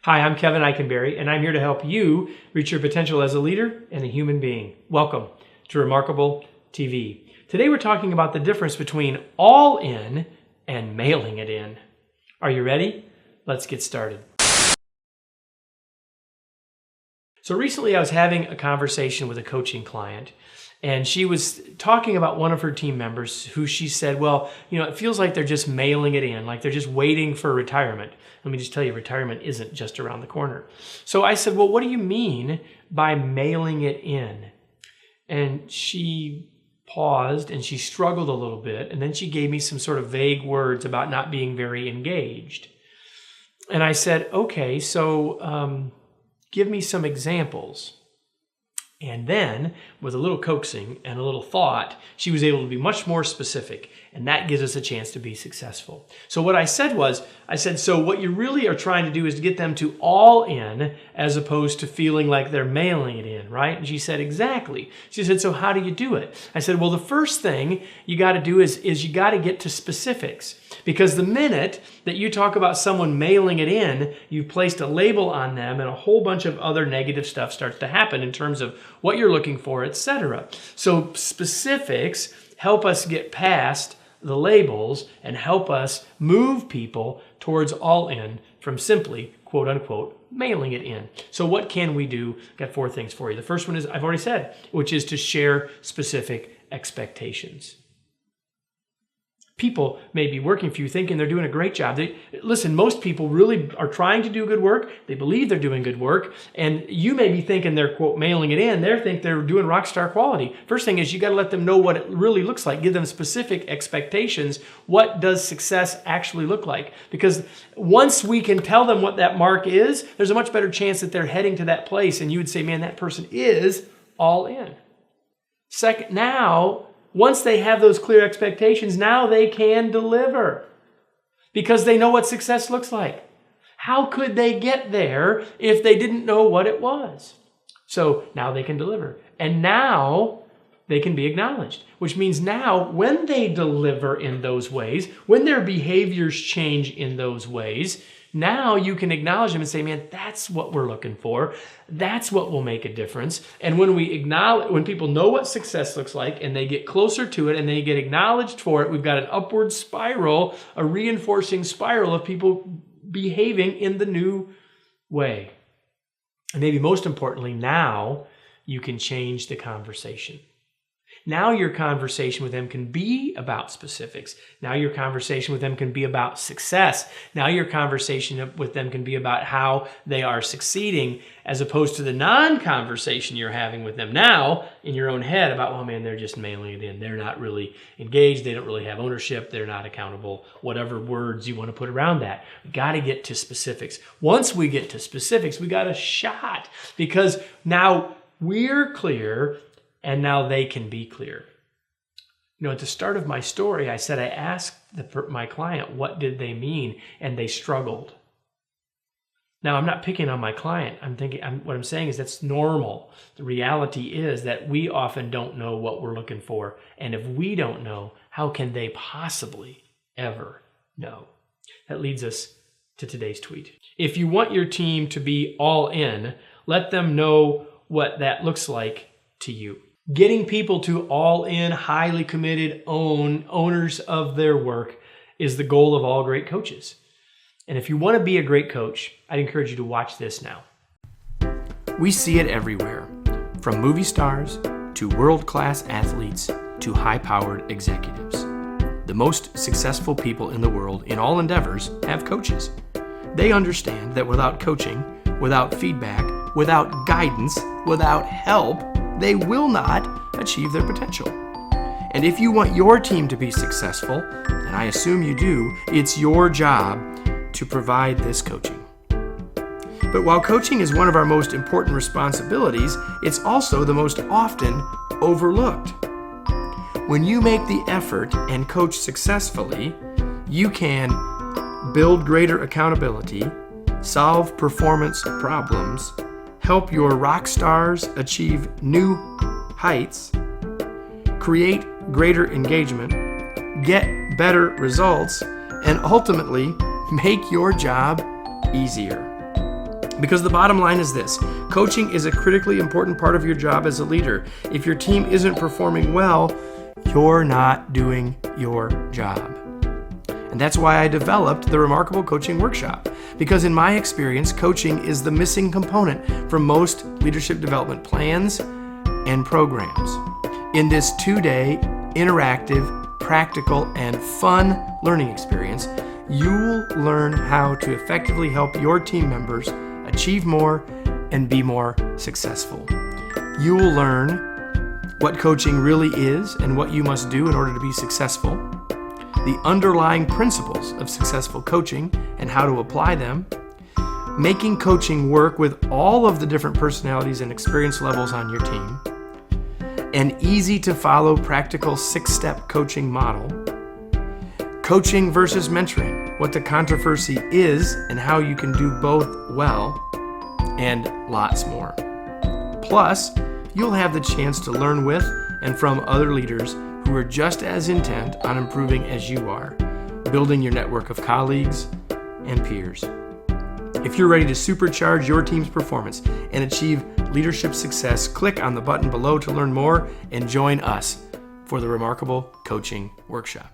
Hi, I'm Kevin Eikenberry, and I'm here to help you reach your potential as a leader and a human being. Welcome to Remarkable TV. Today we're talking about the difference between all in and mailing it in. Are you ready? Let's get started. So recently I was having a conversation with a coaching client, and she was talking about one of her team members who she said, well, it feels like they're just mailing it in, like they're just waiting for retirement. Let me just tell you, retirement isn't just around the corner. So I said, well, what do you mean by mailing it in? And she paused and she struggled a little bit, and then she gave me some sort of vague words about not being very engaged. And I said, okay, so give me some examples. And then, with a little coaxing and a little thought, she was able to be much more specific, and that gives us a chance to be successful. So what I said, so what you really are trying to do is to get them to all in as opposed to feeling like they're mailing it in, right? And she said, exactly. She said, so how do you do it? I said, well, the first thing you got to do is you got to get to specifics. Because the minute that you talk about someone mailing it in, you've placed a label on them and a whole bunch of other negative stuff starts to happen in terms of what you're looking for, etc. So specifics help us get past the labels and help us move people towards all in from simply, quote unquote, mailing it in. So what can we do? Got 4 things for you. The first one is, I've already said, which is to share specific expectations. People may be working for you thinking they're doing a great job. Listen, most people really are trying to do good work. They believe they're doing good work. And you may be thinking they're, quote, mailing it in. They think they're doing rock star quality. First thing is you got to let them know what it really looks like. Give them specific expectations. What does success actually look like? Because once we can tell them what that mark is, there's a much better chance that they're heading to that place. And you would say, man, that person is all in. Second, now, once they have those clear expectations, now they can deliver because they know what success looks like. How could they get there if they didn't know what it was? So now they can deliver. And now they can be acknowledged, which means now when they deliver in those ways, when their behaviors change in those ways, now you can acknowledge them and say, man, that's what we're looking for. That's what will make a difference. And when people know what success looks like and they get closer to it and they get acknowledged for it, we've got an upward spiral, a reinforcing spiral of people behaving in the new way. And maybe most importantly, now you can change the conversation. Now your conversation with them can be about specifics. Now your conversation with them can be about success. Now your conversation with them can be about how they are succeeding, as opposed to the non-conversation you're having with them now in your own head about, oh man, they're just mailing it in. They're not really engaged. They don't really have ownership. They're not accountable. Whatever words you want to put around that. We got to get to specifics. Once we get to specifics, we got a shot because now we're clear. And now they can be clear. At the start of my story, I said I asked my client, what did they mean? And they struggled. Now, I'm not picking on my client. What I'm saying is that's normal. The reality is that we often don't know what we're looking for. And if we don't know, how can they possibly ever know? That leads us to today's tweet. If you want your team to be all in, let them know what that looks like to you. Getting people to all in, highly committed, owners of their work is the goal of all great coaches. And if you want to be a great coach, I'd encourage you to watch this now. We see it everywhere, from movie stars to world-class athletes to high-powered executives. The most successful people in the world in all endeavors have coaches. They understand that without coaching, without feedback, without guidance, without help, they will not achieve their potential. And if you want your team to be successful, and I assume you do, it's your job to provide this coaching. But while coaching is one of our most important responsibilities, it's also the most often overlooked. When you make the effort and coach successfully, you can build greater accountability, solve performance problems, help your rock stars achieve new heights, create greater engagement, get better results, and ultimately make your job easier. Because the bottom line is this: coaching is a critically important part of your job as a leader. If your team isn't performing well, you're not doing your job. And that's why I developed the Remarkable Coaching Workshop. Because in my experience, coaching is the missing component from most leadership development plans and programs. In this 2-day, interactive, practical, and fun learning experience, you'll learn how to effectively help your team members achieve more and be more successful. You will learn what coaching really is and what you must do in order to be successful, the underlying principles of successful coaching and how to apply them, making coaching work with all of the different personalities and experience levels on your team, an easy-to-follow practical 6-step coaching model, coaching versus mentoring, what the controversy is and how you can do both well, and lots more. Plus, you'll have the chance to learn with and from other leaders who are just as intent on improving as you are, building your network of colleagues and peers. If you're ready to supercharge your team's performance and achieve leadership success, click on the button below to learn more and join us for the Remarkable Coaching Workshop.